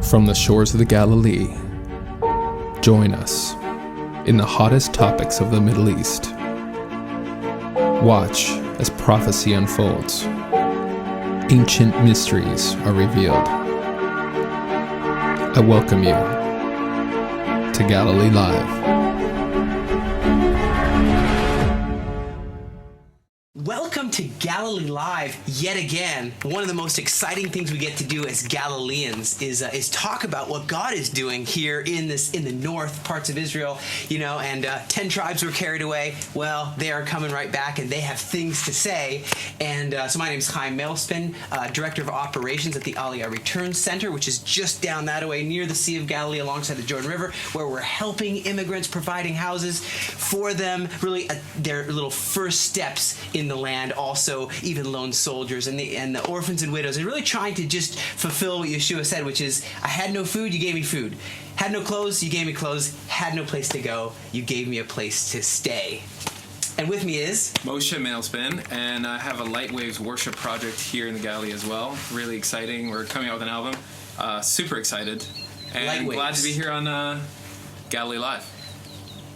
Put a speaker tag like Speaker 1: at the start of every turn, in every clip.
Speaker 1: From the shores of the Galilee, join us in the hottest topics of the Middle East. Watch as prophecy unfolds. Ancient mysteries are revealed. I welcome you to Galilee Live.
Speaker 2: Welcome to Galilee Live yet again. One of the most exciting things we get to do as Galileans is talk about what God is doing here in the north parts of Israel. And 10 tribes were carried away. Well, they are coming right back, and they have things to say. And so my name is Chaim Mailspin, Director of Operations at the Aliyah Return Center, which is just down that way near the Sea of Galilee alongside the Jordan River, where we're helping immigrants, providing houses for them, really their little first steps in the land. Also, even lone soldiers and the orphans and widows, and really trying to just fulfill what Yeshua said, which is, I had no food, you gave me food. Had no clothes, you gave me clothes. Had no place to go, you gave me a place to stay. And with me is
Speaker 3: Moshe Mailspin, and I have a Lightwaves worship project here in the Galilee as well. Really exciting. We're coming out with an album. Super excited. And glad to be here on Galilee Live.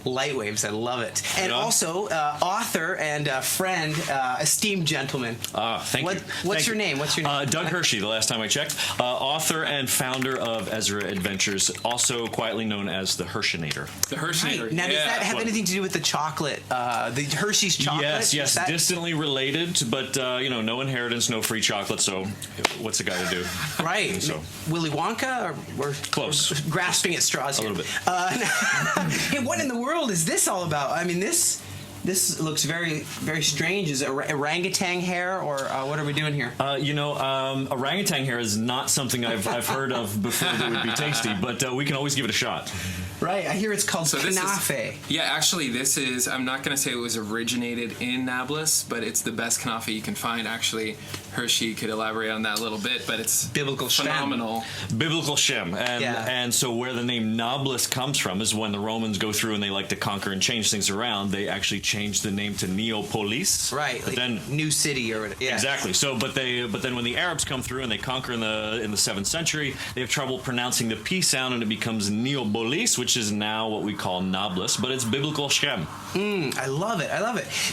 Speaker 2: Lightwaves, I love it. And also, author and friend, esteemed gentleman.
Speaker 4: Thank you.
Speaker 2: What's your name?
Speaker 4: Doug Hershey, the last time I checked. Author and founder of Ezra Adventures, also quietly known as the Hersheynator.
Speaker 3: The Hersheynator.
Speaker 2: Right. Now, does that have anything to do with the chocolate, the Hershey's chocolate?
Speaker 4: Yes, distantly related, but, no inheritance, no free chocolate, so what's the guy to do?
Speaker 2: Right.
Speaker 4: So.
Speaker 2: Willy Wonka? We're
Speaker 4: close.
Speaker 2: We're grasping at straws here.
Speaker 4: A little bit.
Speaker 2: Hey, what in the world is this all about? I mean, this looks very, very strange. Is it orangutan hair, or what are we doing here?
Speaker 4: Orangutan hair is not something I've heard of before that would be tasty, but we can always give it a shot.
Speaker 2: Right, I hear it's called kanafe.
Speaker 3: Actually, this is, I'm not going to say it was originated in Nablus, but it's the best kanafe you can find. Actually, Hershey could elaborate on that a little bit, but it's
Speaker 2: biblical
Speaker 3: phenomenal.
Speaker 4: Biblical Shem. And so where the name Nablus comes from is when the Romans go through and they like to conquer and change things around, they actually change the name to Neapolis.
Speaker 2: Right,
Speaker 4: but
Speaker 2: then new city or whatever. Yeah.
Speaker 4: Exactly. So, but then when the Arabs come through and they conquer in the 7th century, they have trouble pronouncing the P sound, and it becomes Neapolis, which is now what we call Nablus, but it's biblical Shem.
Speaker 2: I love it.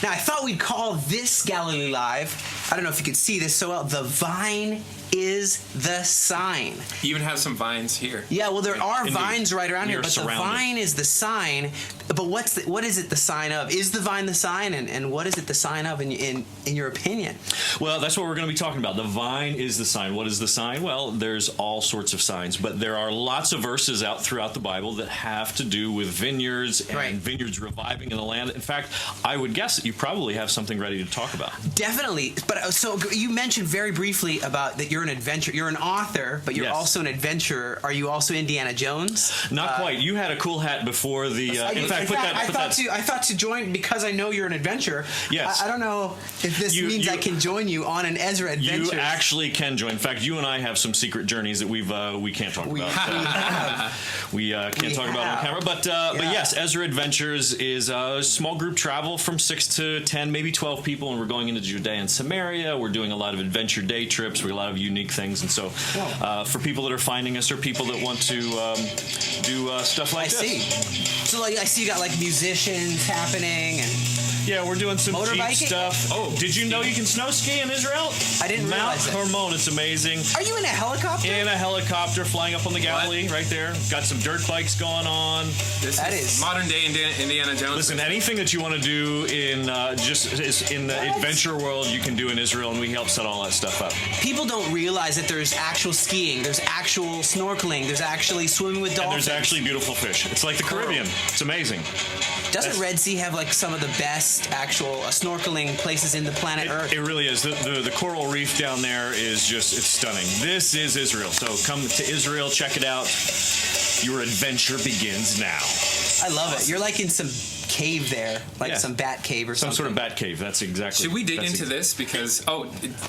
Speaker 2: Now, I thought we'd call this Galilee Live, I don't know if you could see this so well, The Vine is the Sign.
Speaker 3: You even have some vines here.
Speaker 2: Yeah, well, there are vines right around here, but
Speaker 4: surrounded.
Speaker 2: The vine is the sign. But what is it the sign of? Is the vine the sign, and what is it the sign of in your opinion?
Speaker 4: Well, that's what we're going to be talking about. The vine is the sign. What is the sign? Well, there's all sorts of signs, but there are lots of verses out throughout the Bible that have to do with vineyards and vineyards reviving in the land. In fact, I would guess that you probably have something ready to talk about.
Speaker 2: Definitely. But so you mentioned very briefly about that you're an adventurer. You're an author, but you're also an adventurer. Are you also Indiana Jones?
Speaker 4: Not quite. You had a cool hat before the.
Speaker 2: I thought to join because I know you're an adventurer.
Speaker 4: Yes.
Speaker 2: I don't know if this means I can join you on an Ezra Adventures.
Speaker 4: You actually can join. In fact, you and I have some secret journeys that we can't talk about. We can't talk about on camera. But yes, Ezra Adventures is a small group travel from 6 to 10, maybe 12 people, and we're going into Judea and Samaria. We're doing a lot of adventure day trips. We have a lot of unique things, and so for people that are finding us or people that want to do stuff like this.
Speaker 2: I see. So I see you got musicians happening and.
Speaker 4: Yeah, we're doing some Jeep stuff.
Speaker 3: Oh,
Speaker 4: did you know you can snow ski in Israel?
Speaker 2: I didn't realize
Speaker 4: Mount Hermon, it's amazing.
Speaker 2: Are you in a helicopter?
Speaker 4: In a helicopter, flying up on the Galilee, right there. Got some dirt bikes going on.
Speaker 3: That is modern day Indiana Jones.
Speaker 4: Listen, anything that you want to do in the adventure world, you can do in Israel, and we help set all that stuff up.
Speaker 2: People don't realize that there's actual skiing, there's actual snorkeling, there's actually swimming with dolphins.
Speaker 4: And there's actually beautiful fish. It's like the Caribbean. It's amazing.
Speaker 2: Doesn't Red Sea have some of the best actual snorkeling places in the planet Earth?
Speaker 4: It really is. The coral reef down there is it's stunning. This is Israel. So come to Israel, check it out. Your adventure begins now.
Speaker 2: I love it. You're like in some cave there, like some bat cave or something.
Speaker 4: Some sort of bat cave. That's exactly.
Speaker 3: Should we dig into this? Because,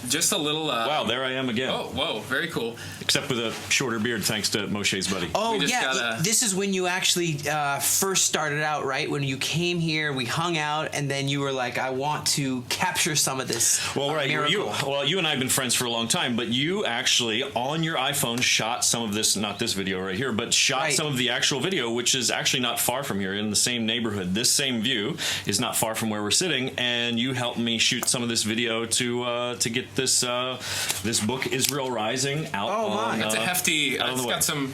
Speaker 3: just a little...
Speaker 4: wow, there I am again.
Speaker 3: Oh, whoa, very cool.
Speaker 4: Except with a shorter beard, thanks to Moshe's buddy.
Speaker 2: Oh, yeah. This is when you actually first started out, right? When you came here, we hung out, and then you were like, I want to capture some of this miracle.
Speaker 4: You and I have been friends for a long time, but you actually, on your iPhone, shot some of this, not this video right here, but shot some of the actual video, which is actually not far from here, in the same neighborhood. This same view is not far from where we're sitting, and you helped me shoot some of this video to get this this book, Israel Rising, out.
Speaker 2: Oh my!
Speaker 3: It's a hefty. It's got some.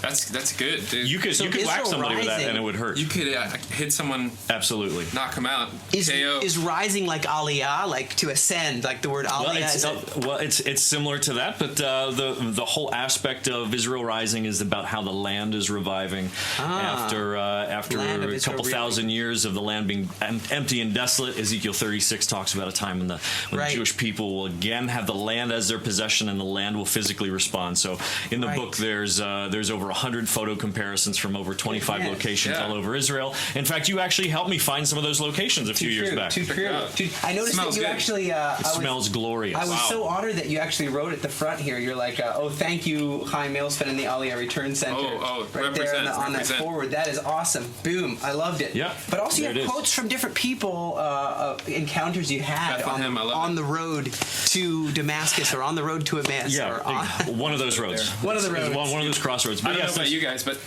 Speaker 3: That's good, dude.
Speaker 4: You could whack somebody with that and it would hurt.
Speaker 3: You could hit someone.
Speaker 4: Absolutely.
Speaker 3: Knock them out.
Speaker 2: Is rising like aliyah, like to ascend, like the word aliyah?
Speaker 4: It's similar to that, but the whole aspect of Israel Rising is about how the land is reviving after a couple thousand years of the land being empty and desolate. Ezekiel 36 talks about a time when the Jewish people will again have the land as their possession and the land will physically respond. So in the book there's over 100 photo comparisons from over 25 locations all over Israel. In fact, you actually helped me find some of those locations a few years back.
Speaker 2: I noticed that you actually...
Speaker 4: it smells glorious.
Speaker 2: I was so honored that you actually wrote at the front here. You're like, thank you, Chaim Milspen and the Aliyah Return Center. Right there on that forward. That is awesome. Boom. I loved it.
Speaker 4: Yeah.
Speaker 2: But also you have quotes from different people, encounters you had on the road to Damascus or on the road to Emmaus.
Speaker 4: Yeah, one of those roads.
Speaker 2: One of the roads.
Speaker 4: One of those crossroads.
Speaker 3: But I don't know about you guys, but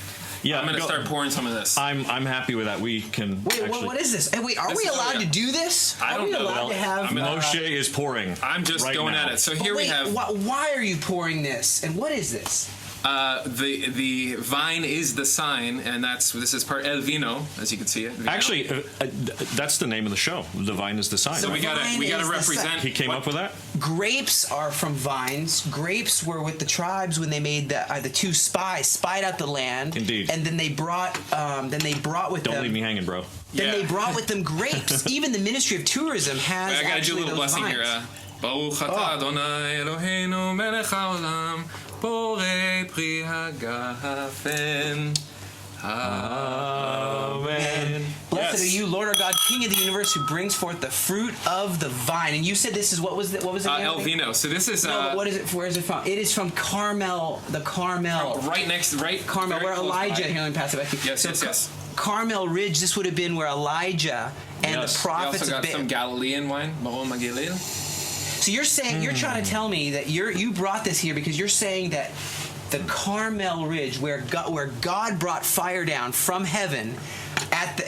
Speaker 3: I'm going to start pouring some of this.
Speaker 4: I'm happy with that. We can.
Speaker 2: Wait, what is this? Hey, wait, are we allowed to do this?
Speaker 3: I don't know.
Speaker 2: Are we allowed to have?
Speaker 4: Moshe is pouring.
Speaker 3: I'm just going at it. So here we have.
Speaker 2: Why are you pouring this? And what is this?
Speaker 3: The vine is the sign, and this is part El Vino, as you can see it. Vino.
Speaker 4: Actually, that's the name of the show. The vine is the sign.
Speaker 3: So we gotta represent.
Speaker 4: He came up with that.
Speaker 2: Grapes are from vines. Grapes were with the tribes when they made the two spies spied out the land.
Speaker 4: Indeed.
Speaker 2: And then they brought with them.
Speaker 4: Don't leave me hanging, bro.
Speaker 2: Then they brought with them grapes. Even the Ministry of Tourism has.
Speaker 3: I gotta do a little blessing
Speaker 2: vines.
Speaker 3: here. Baruch atah Adonai Eloheinu melech haolam borei pri hagafen. Amen.
Speaker 2: Blessed are you, Lord our God, King of the universe, who brings forth the fruit of the vine. And you said this is what was it?
Speaker 3: El Vino. So this is.
Speaker 2: No, but what is it? Where is it from? It is from Carmel. The Carmel.
Speaker 3: Carmel,
Speaker 2: where Elijah. Here, let me pass it back to you.
Speaker 3: Yes.
Speaker 2: Carmel Ridge. This would have been where Elijah and the prophets.
Speaker 3: We also got some Galilean wine, Maron Magalil.
Speaker 2: So you're saying you're trying to tell me that you brought this here because you're saying that the Carmel Ridge, where God brought fire down from heaven,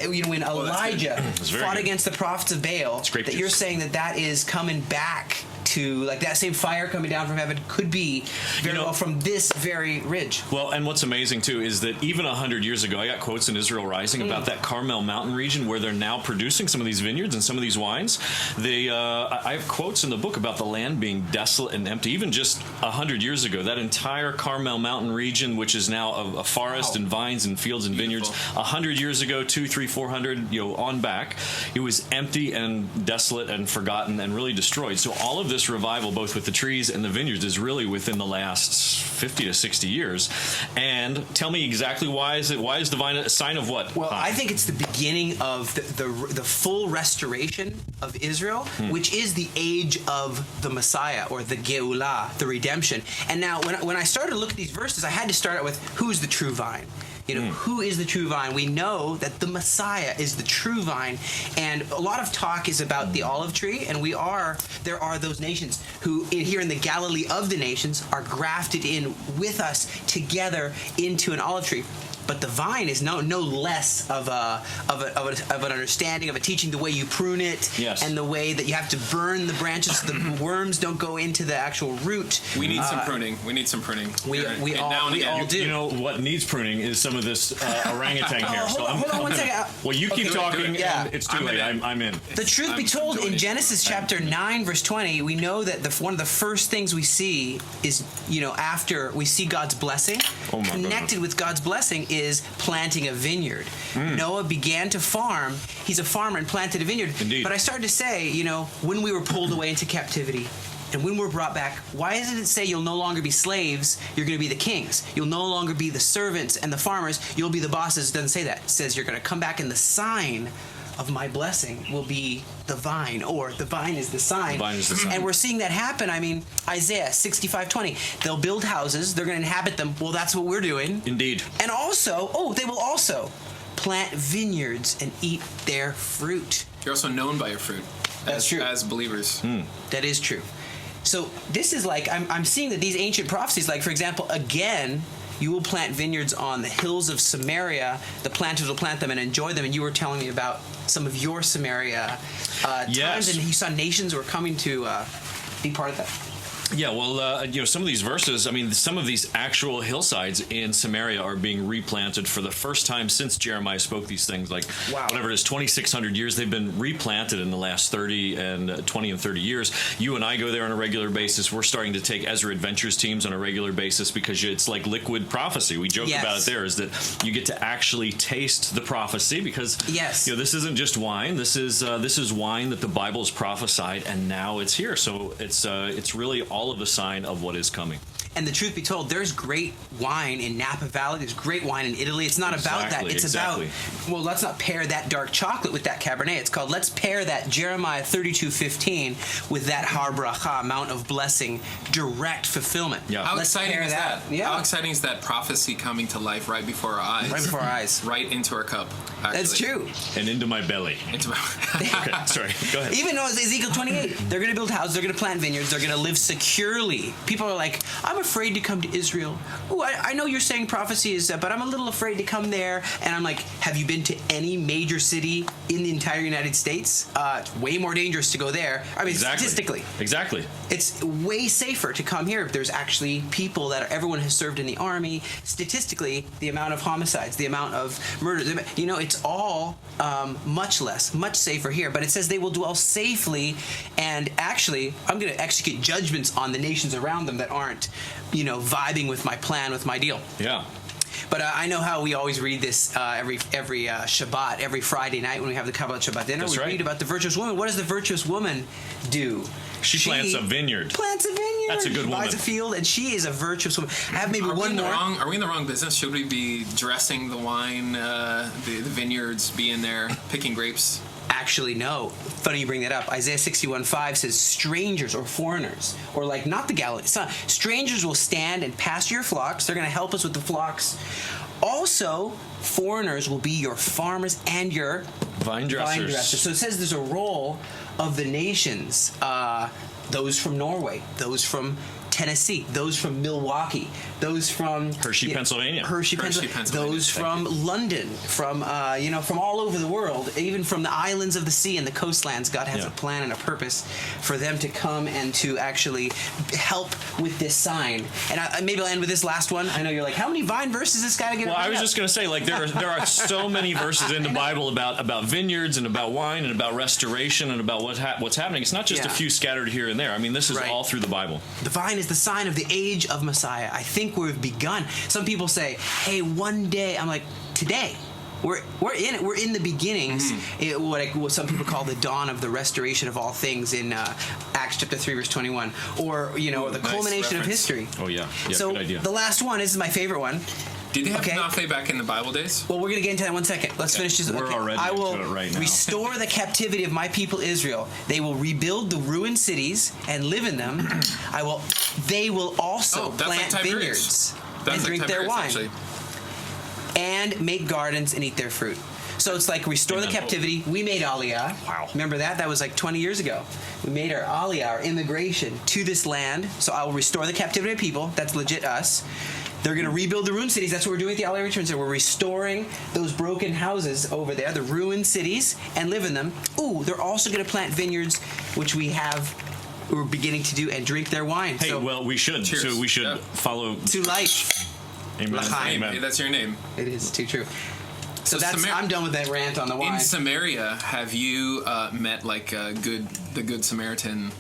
Speaker 2: when Elijah fought against the prophets of Baal, that you're saying that is coming back to, like, that same fire coming down from heaven could be very well from this very ridge.
Speaker 4: Well, and what's amazing too is that even 100 years ago, I got quotes in Israel Rising about that Carmel Mountain region where they're now producing some of these vineyards and some of these wines. I have quotes in the book about the land being desolate and empty. Even just 100 years ago, that entire Carmel Mountain region, which is now a forest and vines and fields and vineyards, 100 years ago, 200, 300, 400, on back, it was empty and desolate and forgotten and really destroyed. So all of this revival, both with the trees and the vineyards, is really within the last 50 to 60 years. And tell me exactly why is the vine a sign of what?
Speaker 2: Well, I think it's the beginning of the full restoration of Israel, which is the age of the Messiah, or the Geulah, the redemption. And now, when I started to look at these verses, I had to start out with who's the true vine. Who is the true vine? We know that the Messiah is the true vine, and a lot of talk is about the olive tree, and there are those nations who, here in the Galilee of the nations, are grafted in with us together into an olive tree. But the vine is no less of an understanding, of a teaching, the way you prune it, and the way that you have to burn the branches so the worms don't go into the actual root.
Speaker 3: We need some pruning. We all do.
Speaker 4: You know what needs pruning is some of this orangutan hair.
Speaker 2: Hold on 1 second.
Speaker 4: Well, you keep talking, and it's too late. I'm in.
Speaker 2: The truth be told, in Genesis chapter 9, verse 20, we know that one of the first things we see is, after we see God's blessing, connected with God's blessing is planting a vineyard. Noah began to farm. He's a farmer and planted a vineyard.
Speaker 4: Indeed.
Speaker 2: But I started to say, when we were pulled away into captivity, And when we're brought back, why doesn't it say you'll no longer be slaves, you're going to be the kings? You'll no longer be the servants and the farmers, you'll be the bosses. It doesn't say that. It says you're going to come back, and the sign of my blessing will be the vine, or the vine is the sign.
Speaker 4: The vine is the sign.
Speaker 2: And we're seeing that happen. I mean, Isaiah 65:20. They'll build houses, they're going to inhabit them. Well, that's what we're doing.
Speaker 4: Indeed.
Speaker 2: And also, they will also plant vineyards and eat their fruit.
Speaker 3: You're also known by your fruit.
Speaker 2: That's true.
Speaker 3: As believers.
Speaker 2: That is true. So this is like, I'm seeing that these ancient prophecies, like, for example, again, you will plant vineyards on the hills of Samaria. The planters will plant them and enjoy them. And you were telling me about some of your Samaria times, and you saw nations were coming to be part of that.
Speaker 4: Yeah, well, some of these verses, I mean, some of these actual hillsides in Samaria are being replanted for the first time since Jeremiah spoke these things. Like, whatever it is, 2,600 years, they've been replanted in the last 20 and 30 years. You and I go there on a regular basis. We're starting to take Ezra Adventures teams on a regular basis because it's like liquid prophecy. We joke about it there, is that you get to actually taste the prophecy because this isn't just wine. This is wine that the Bible has prophesied, and now it's here. So it's really all of a sign of what is coming.
Speaker 2: And the truth be told, there's great wine in Napa Valley. There's great wine in Italy. It's not about that. It's about, well, let's not pair that dark chocolate with that Cabernet. It's called, let's pair that Jeremiah 32:15 with that Har Bracha, Mount of Blessing, direct fulfillment.
Speaker 3: Yeah. How exciting is that? Yeah. How exciting is that prophecy coming to life right before our eyes?
Speaker 2: Right before our eyes.
Speaker 3: Right into our cup, actually.
Speaker 2: That's true.
Speaker 4: And into my belly. Okay, sorry. Go ahead.
Speaker 2: Even though it's Ezekiel 28, they're going to build houses, they're going to plant vineyards, they're going to live securely. People are like, I'm afraid to come to Israel. Ooh, I know you're saying prophecy is that, but I'm a little afraid to come there. And I'm like, have you been to any major city in the entire United States? It's way more dangerous to go there. I mean, statistically.
Speaker 4: Exactly.
Speaker 2: It's way safer to come here. There's actually people that everyone has served in the army. Statistically, the amount of homicides, the amount of murders, it's all much less, much safer here. But it says they will dwell safely, and actually, I'm going to execute judgments on the nations around them that aren't, vibing with my plan, with my deal.
Speaker 4: Yeah.
Speaker 2: But I know how we always read this every Shabbat, every Friday night when we have the Kabbalah Shabbat dinner.
Speaker 4: That's right.
Speaker 2: Read about the virtuous woman. What does the virtuous woman do?
Speaker 4: She plants a vineyard.
Speaker 2: Plants a vineyard.
Speaker 4: That's a good woman.
Speaker 2: Buys a field, and she is a virtuous woman. I have maybe one more.
Speaker 3: Are we in the wrong business? Should we be dressing the wine, the vineyards, be in there picking grapes?
Speaker 2: Actually, no. Funny you bring that up. Isaiah 61:5 says, strangers or foreigners, or like not the Galilee, strangers will stand and pasture your flocks. They're going to help us with the flocks. Also, foreigners will be your farmers and your
Speaker 4: vine dressers.
Speaker 2: So it says there's a role of the nations, those from Norway, those from Tennessee, those from Milwaukee, those from
Speaker 4: Hershey, Pennsylvania,
Speaker 2: those from London, from from all over the world, even from the islands of the sea and the coastlands. God has a plan and a purpose for them to come and to actually help with this sign. And maybe I'll end with this last one. I know you're like, how many vine verses is this guy going to?
Speaker 4: Well, I was just going to say, like, there are so many verses in the Bible about vineyards and about wine and about restoration and about what's happening. It's not just a few scattered here and there. I mean, this is all through the Bible.
Speaker 2: The vine is the sign of the age of Messiah. I think we've begun. Some people say, hey, one day. I'm like, today. We're in it. We're in the beginnings. What some people call the dawn of the restoration of all things in Acts chapter 3 verse 21, or the culmination of history.
Speaker 4: Oh yeah.
Speaker 2: So
Speaker 4: good idea.
Speaker 2: The last one is my favorite one.
Speaker 3: Did they have Nafe back in the Bible days?
Speaker 2: Well, we're going to get into that in 1 second. Let's finish this.
Speaker 4: We're already into it right now.
Speaker 2: Restore the captivity of my people Israel. They will rebuild the ruined cities and live in them. They will also plant vineyards and drink their wine. Actually. And make gardens and eat their fruit. So it's like restore the captivity. We made Aliyah.
Speaker 4: Wow.
Speaker 2: Remember that? That was like 20 years ago. We made our Aliyah, our immigration, to this land. So I will restore the captivity of people. That's legit us. They're going to rebuild the ruined cities. That's what we're doing with the Aliyah returns. So we're restoring those broken houses over there, the ruined cities, and live in them. Ooh, they're also going to plant vineyards, which we're beginning to do, and drink their wine.
Speaker 4: Hey, we should.
Speaker 3: Cheers.
Speaker 4: So we should follow.
Speaker 2: To life.
Speaker 4: Amen.
Speaker 3: Amen. That's your name.
Speaker 2: It is too true. So I'm done with that rant on the wine.
Speaker 3: In Samaria, have you met like the Good Samaritan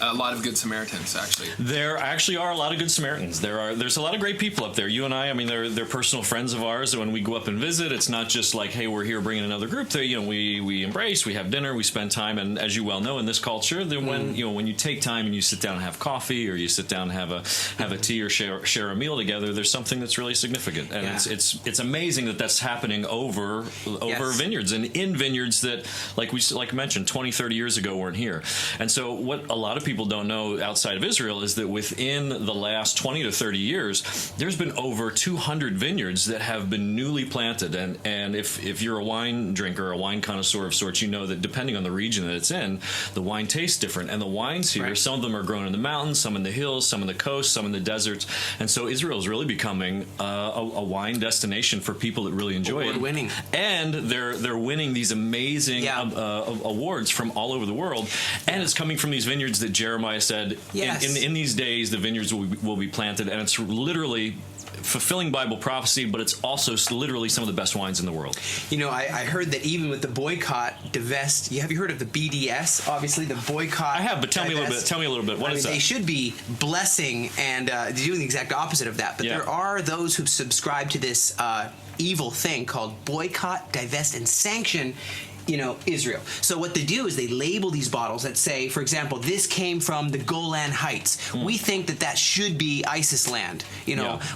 Speaker 3: a lot of good Samaritans, actually.
Speaker 4: There actually are a lot of good Samaritans. There's a lot of great people up there. You and I mean, they're personal friends of ours. And when we go up and visit, it's not just like, hey, we're here bringing another group. There, we embrace, we have dinner, we spend time. And as you well know, in this culture, when you take time and you sit down and have coffee, or you sit down and have a tea, or share a meal together, there's something that's really significant. And it's amazing that that's happening over vineyards, and in vineyards that, like mentioned, 20, 30 years ago weren't here. And so what a lot of people don't know outside of Israel is that within the last 20 to 30 years, there's been over 200 vineyards that have been newly planted. And if you're a wine drinker, a wine connoisseur of sorts, you know that depending on the region that it's in, the wine tastes different. And the wines here, some of them are grown in the mountains, some in the hills, some in the coast, some in the deserts. And so Israel is really becoming a wine destination for people that really enjoy it.
Speaker 2: Award-winning.
Speaker 4: And they're winning these amazing awards from all over the world. And it's coming from these vineyards that Jeremiah said, in these days, the vineyards will be planted. And it's literally fulfilling Bible prophecy, but it's also literally some of the best wines in the world.
Speaker 2: I heard that even with the boycott, divest. Have you heard of the BDS? Obviously, the boycott.
Speaker 4: I have, but tell me a little bit. What is that?
Speaker 2: They should be blessing and doing the exact opposite of that. But there are those who subscribe to this evil thing called boycott, divest, and sanction. Israel. So what they do is they label these bottles that say, for example, this came from the Golan Heights. We think that should be ISIS land.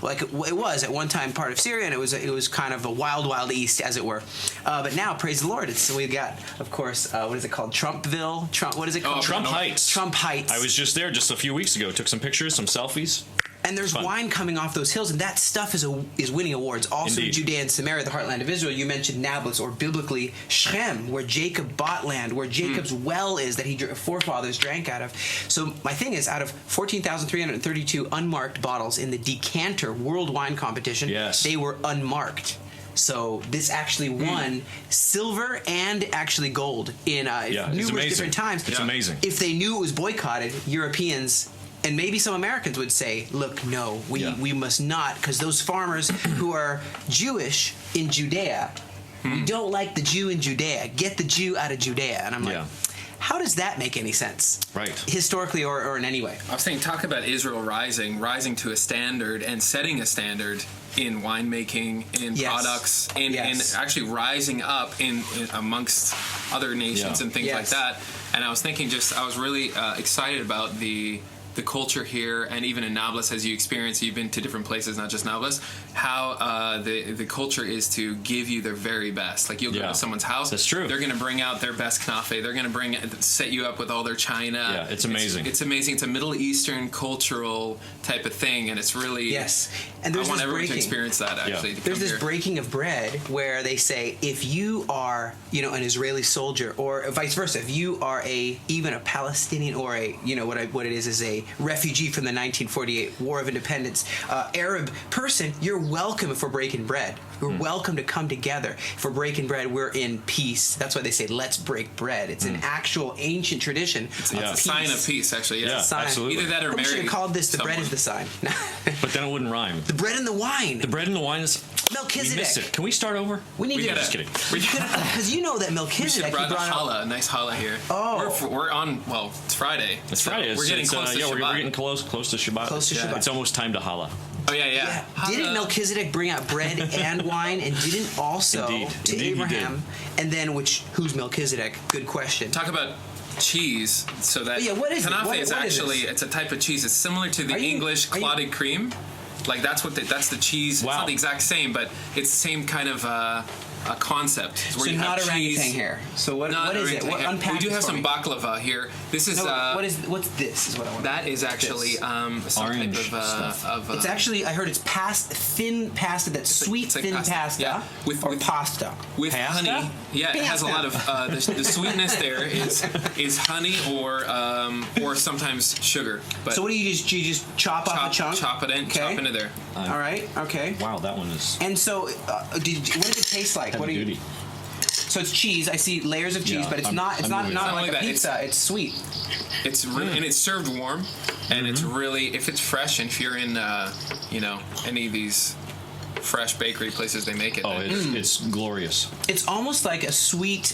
Speaker 2: Like it was at one time part of Syria, and it was kind of a wild east, as it were. But now, praise the Lord, we've got, of course, what is it called? Trumpville. What is it called?
Speaker 4: Trump Heights.
Speaker 2: Trump Heights.
Speaker 4: I was just there just a few weeks ago. Took some pictures, some selfies.
Speaker 2: And there's wine coming off those hills, and that stuff is winning awards. Also in Judea and Samaria, the heartland of Israel, you mentioned Nablus, or biblically Shechem, where Jacob bought land, where Jacob's well is that he forefathers drank out of. So my thing is, out of 14,332 unmarked bottles in the Decanter World Wine Competition, they were unmarked. So this actually won silver and actually gold in numerous different times.
Speaker 4: It's amazing.
Speaker 2: If they knew it was boycotted, Europeans and maybe some Americans would say, look, no, we must not, because those farmers who are Jewish in Judea, we don't like the Jew in Judea. Get the Jew out of Judea. And I'm like, how does that make any sense?
Speaker 4: Right.
Speaker 2: Historically or in any way?
Speaker 3: I was saying, talk about Israel rising to a standard and setting a standard in winemaking, in products, in actually rising up in amongst other nations and things like that. And I was thinking, I was really excited about the culture here, and even in Nablus, as you experience, you've been to different places, not just Nablus, how the culture is to give you their very best. Like, you'll go to someone's house.
Speaker 4: That's true.
Speaker 3: They're going to bring out their best knafe. They're going to set you up with all their china.
Speaker 4: Yeah, it's amazing.
Speaker 3: It's amazing. It's a Middle Eastern cultural type of thing, and it's really...
Speaker 2: Yes. And there's
Speaker 3: I want everyone to experience that, actually.
Speaker 2: There's this breaking of bread where they say, if you are, an Israeli soldier, or vice versa, if you are even a Palestinian, or what it is a refugee from the 1948 War of Independence, Arab person, you're welcome if we're breaking bread. We're welcome to come together. If we're breaking bread, we're in peace. That's why they say, let's break bread. It's an actual ancient tradition.
Speaker 3: It's a sign of peace, actually. Yeah,
Speaker 4: absolutely.
Speaker 3: Either that or
Speaker 2: we should have called this the bread is the sign.
Speaker 4: But then it wouldn't rhyme.
Speaker 2: The bread and the wine.
Speaker 4: The bread and the wine is...
Speaker 2: Melchizedek.
Speaker 4: We missed it. Can we start over?
Speaker 2: We need to...
Speaker 4: Just kidding.
Speaker 2: Because you know that Melchizedek...
Speaker 3: We should have brought a nice challah here.
Speaker 2: Oh.
Speaker 3: We're on... Well, it's Friday.
Speaker 4: It's Friday.
Speaker 3: We're getting close to Shabbat.
Speaker 4: We're getting close to Shabbat.
Speaker 2: Close to Shabbat.
Speaker 4: It's almost time to challah.
Speaker 3: Oh, yeah.
Speaker 2: Didn't Melchizedek bring out bread and wine, and didn't also to Abraham? And then who's Melchizedek? Good question.
Speaker 3: Talk about cheese. So that
Speaker 2: what is
Speaker 3: kanafe
Speaker 2: it?
Speaker 3: is actually it's a type of cheese. It's similar to the English clotted cream. Like that's the cheese. Wow. It's not the exact same, but it's the same kind of a concept.
Speaker 2: Where you not have orangutan here. So what is it?
Speaker 3: We do have some baklava here. This is
Speaker 2: what's this? Is what I want.
Speaker 3: That is actually some
Speaker 4: orange
Speaker 3: type of
Speaker 2: it's actually, I heard it's thin pasta. That's sweet thin pasta.
Speaker 3: Yeah.
Speaker 2: With pasta
Speaker 3: with
Speaker 2: pasta?
Speaker 3: Honey. Yeah, it has a lot of the sweetness. There is honey or sometimes sugar. But
Speaker 2: so what do you just chop off a chunk?
Speaker 3: Chop it in.
Speaker 2: Okay.
Speaker 3: Chop into there.
Speaker 2: All right. Okay.
Speaker 4: Wow, that one is.
Speaker 2: And so, what does it taste like? What do you? So it's cheese. I see layers of cheese, but it's not like a pizza. It's sweet.
Speaker 3: It's really, and it's served warm, and it's really, if it's fresh, and if you're in any of these fresh bakery places they make it.
Speaker 4: Oh, it's glorious.
Speaker 2: It's almost like a sweet,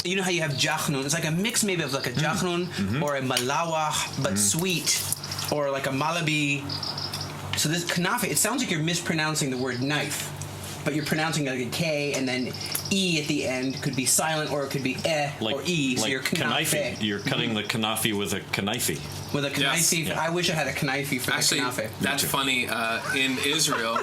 Speaker 2: you know how you have jachnun? It's like a mix maybe of like a jachnun or a malawach, but sweet, or like a malabi. So this kanafe, it sounds like you're mispronouncing the word knife, but you're pronouncing like a K and then E at the end could be silent, or it could be or E, so
Speaker 4: like
Speaker 2: you're kanafe.
Speaker 4: You're cutting the kanafe with a knife.
Speaker 2: With a knife.
Speaker 4: Yeah.
Speaker 2: I wish I had a knife for
Speaker 3: Actually,
Speaker 2: the knafe.
Speaker 3: that's funny. In Israel,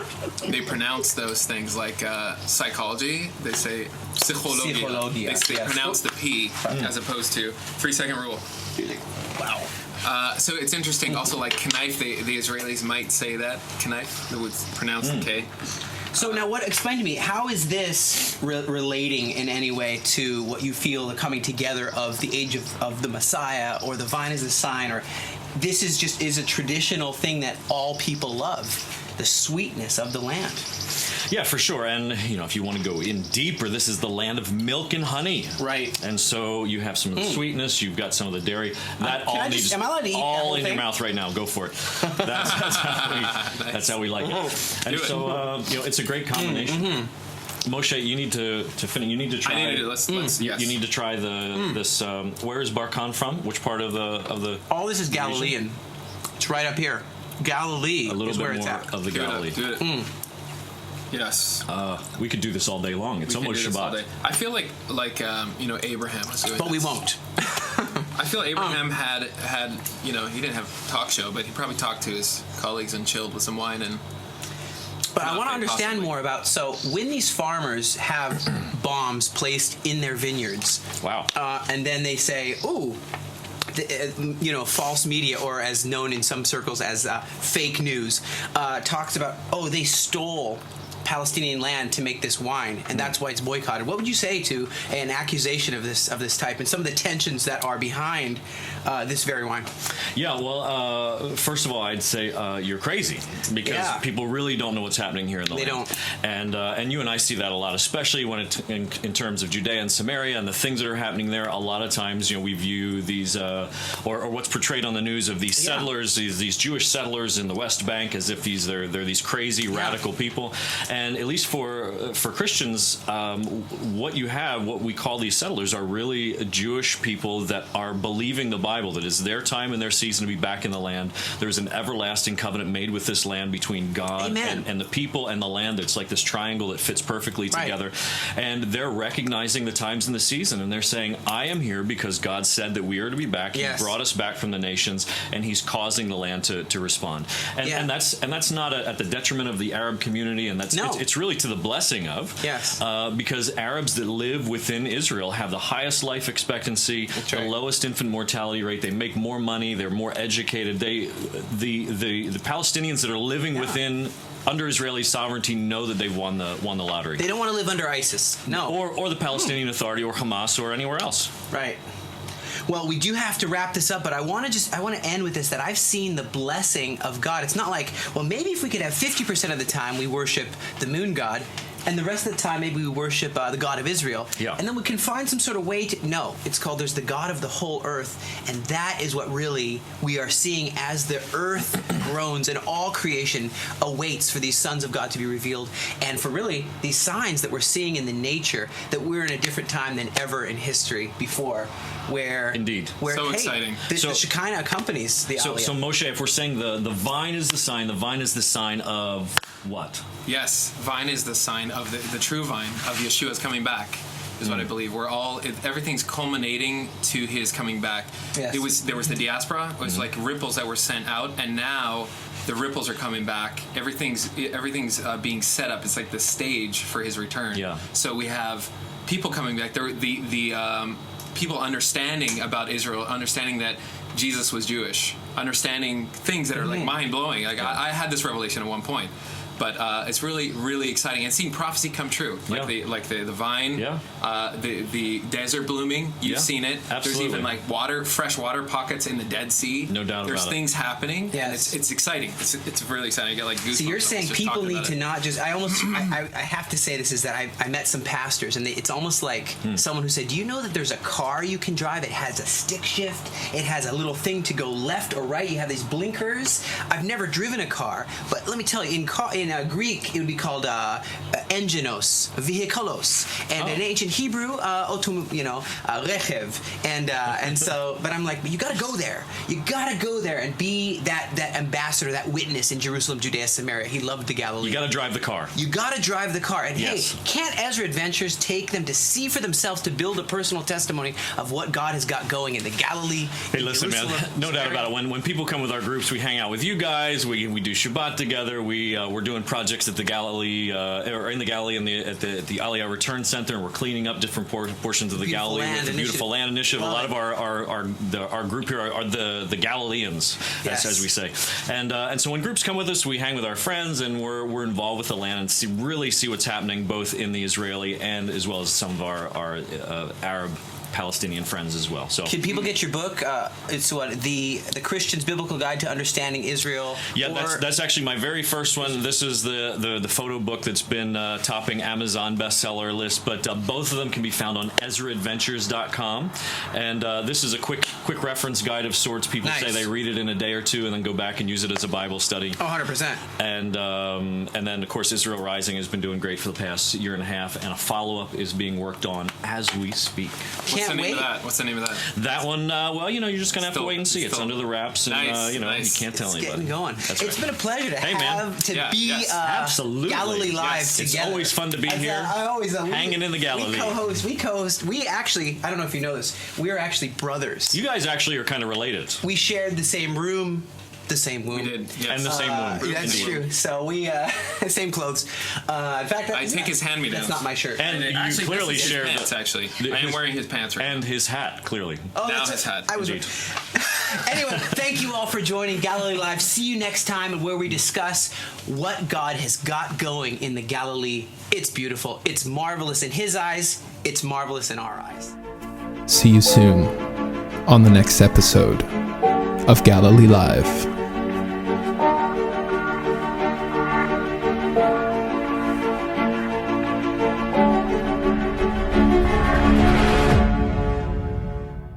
Speaker 3: they pronounce those things like psychology. They say psychologia. They pronounce the P as opposed to 3-second rule.
Speaker 2: Wow.
Speaker 3: So it's interesting. Also, like knife, the Israelis might say that knife. They would pronounce the K.
Speaker 2: So now, explain to me, how is this relating in any way to what you feel the coming together of the age of the Messiah, or the vine is the sign, or this is a traditional thing that all people love, the sweetness of the land?
Speaker 4: Yeah, for sure. And, if you want to go in deeper, this is the land of milk and honey.
Speaker 2: Right.
Speaker 4: And so you have some of the sweetness, you've got some of the dairy. That all needs
Speaker 2: am I allowed to eat
Speaker 4: all
Speaker 2: that
Speaker 4: in your mouth right now. Go for it. That's how we like it. And so, it's a great combination. Moshe, you need to finish. You need to try. You need to try this. Where is Barkan from? Which part of the?
Speaker 2: All this is Galilean.
Speaker 4: Region?
Speaker 2: It's right up here. Galilee
Speaker 4: A little
Speaker 2: is
Speaker 4: bit
Speaker 2: where
Speaker 4: more
Speaker 2: it's at.
Speaker 4: of the Galilee.
Speaker 3: Do it. Yes.
Speaker 4: We could do this all day long. It's almost Shabbat.
Speaker 3: I feel like Abraham was doing
Speaker 2: But
Speaker 3: this.
Speaker 2: we won't.
Speaker 3: I feel Abraham had he didn't have a talk show, but he probably talked to his colleagues and chilled with some wine and.
Speaker 2: But I want to understand more about, so when these farmers have bombs placed in their vineyards,
Speaker 4: wow,
Speaker 2: and then they say, ooh, false media, or as known in some circles as fake news, talks about, they stole Palestinian land to make this wine, and that's why it's boycotted. What would you say to an accusation of this type, and some of the tensions that are behind this very wine?
Speaker 4: Yeah, well, first of all, I'd say you're crazy, because people really don't know what's happening here in the land.
Speaker 2: They don't.
Speaker 4: And you and I see that a lot, especially when in terms of Judea and Samaria and the things that are happening there. A lot of times, we view these or what's portrayed on the news of these settlers, these Jewish settlers in the West Bank, as if they're these crazy radical people. And at least for Christians, what we call these settlers are really Jewish people that are believing the Bible, that it's their time and their season to be back in the land. There's an everlasting covenant made with this land between God and the people and the land. It's like this triangle that fits perfectly together. And they're recognizing the times and the season, and they're saying, I am here because God said that we are to be back. He brought us back from the nations, and He's causing the land to respond. And that's not at the detriment of the Arab community, and it's really to the blessing of. Because Arabs that live within Israel have the highest life expectancy, the lowest infant mortality rate. They make more money. They're more educated. The Palestinians that are living within under Israeli sovereignty know that they've won the lottery.
Speaker 2: They don't want to live under ISIS. No.
Speaker 4: Or the Palestinian Authority or Hamas or anywhere else.
Speaker 2: Right. Well, we do have to wrap this up, but I want to end with this, that I've seen the blessing of God. It's not like, well, maybe if we could have 50% of the time we worship the moon god, and the rest of the time maybe we worship the God of Israel. And then we can find some sort of way to... No, it's called there's the God of the whole earth, and that is what really we are seeing as the earth groans and all creation awaits for these sons of God to be revealed, and for really these signs that we're seeing in the nature, that we're in a different time than ever in history before, where...
Speaker 4: Indeed.
Speaker 3: Exciting.
Speaker 2: The Shekinah accompanies the Aliyah.
Speaker 4: So Moshe, if we're saying the vine is the sign of what?
Speaker 3: Yes, vine is the sign of the true vine of Yeshua's coming back, is what I believe. Everything's culminating to His coming back. There was the diaspora. It was like ripples that were sent out, and now the ripples are coming back. Everything's being set up. It's like the stage for His return. So we have people coming back. The people understanding about Israel, understanding that Jesus was Jewish, understanding things that are like mind blowing. Like I had this revelation at one point. But it's really, really exciting, and seeing prophecy come true, like the vine, the desert blooming. You've seen it.
Speaker 4: Absolutely.
Speaker 3: There's even like fresh water pockets in the Dead Sea.
Speaker 4: No doubt about it.
Speaker 3: There's things happening. And it's exciting. It's really exciting. I get like goosebumps.
Speaker 2: So you're saying people need to not just... I have to say this, is that I met some pastors, and it's almost like someone who said, do you know that there's a car you can drive? It has a stick shift. It has a little thing to go left or right. You have these blinkers. I've never driven a car, but let me tell you, in Greek, it would be called enginos, vehikulos, and in ancient Hebrew, rechev. And so, but I'm like, but you got to go there. You got to go there and be that ambassador, that witness in Jerusalem, Judea, Samaria. He loved the Galilee.
Speaker 4: You got to drive the car.
Speaker 2: You got to drive the car. And
Speaker 4: yes.
Speaker 2: Hey, can't Ezra Adventures take them to see for themselves, to build a personal testimony of what God has got going in the Galilee?
Speaker 4: Hey, listen, man, no doubt about it. When people come with our groups, we hang out with you guys. We do Shabbat together. We're doing projects at the Galilee, or in the Galilee, at the Aliyah Return Center, and we're cleaning up different portions of the Galilee with the Beautiful Land Initiative. A lot of our group here are the Galileans,
Speaker 2: yes.
Speaker 4: as we say. And so when groups come with us, we hang with our friends, and we're involved with the land and really see what's happening both in the Israeli and as well as some of our Arab Palestinian friends as well. So,
Speaker 2: can people get your book? It's what the Christian's Biblical Guide to Understanding Israel.
Speaker 4: Yeah, that's actually my very first one. This is the photo book that's been topping Amazon bestseller list. But both of them can be found on EzraAdventures.com. And this is a quick reference guide of sorts. People say they read it in a day or two and then go back and use it as a Bible study.
Speaker 2: 100%.
Speaker 4: And then of course Israel Rising has been doing great for the past year and a half, and a follow-up is being worked on as we speak.
Speaker 3: What's the name of that? What's the name of that?
Speaker 4: That one, well, you're just going to have to wait and see. It's under the wraps, and,
Speaker 3: nice.
Speaker 4: you can't tell anybody.
Speaker 2: It's getting going.
Speaker 4: That's
Speaker 2: It's been a pleasure to be
Speaker 4: absolutely.
Speaker 2: Galilee Live together.
Speaker 4: It's always fun to be here, hanging in the Galilee.
Speaker 2: We co-host. We actually, I don't know if you know this, we are actually brothers.
Speaker 4: You guys actually are kind of related.
Speaker 2: We shared the same room. The same womb.
Speaker 3: We did, yes.
Speaker 4: And the same womb.
Speaker 2: That's true. So we, same clothes. In fact,
Speaker 3: I take his hand-me-downs.
Speaker 2: That's not my shirt.
Speaker 4: And you clearly share
Speaker 3: his pants, actually. I am wearing his pants right now.
Speaker 4: And his hat, clearly.
Speaker 2: Oh,
Speaker 3: now his hat.
Speaker 2: I was Anyway, thank you all for joining Galilee Live. See you next time, where we discuss what God has got going in the Galilee. It's beautiful. It's marvelous in His eyes. It's marvelous in our eyes.
Speaker 1: See you soon on the next episode of Galilee Live.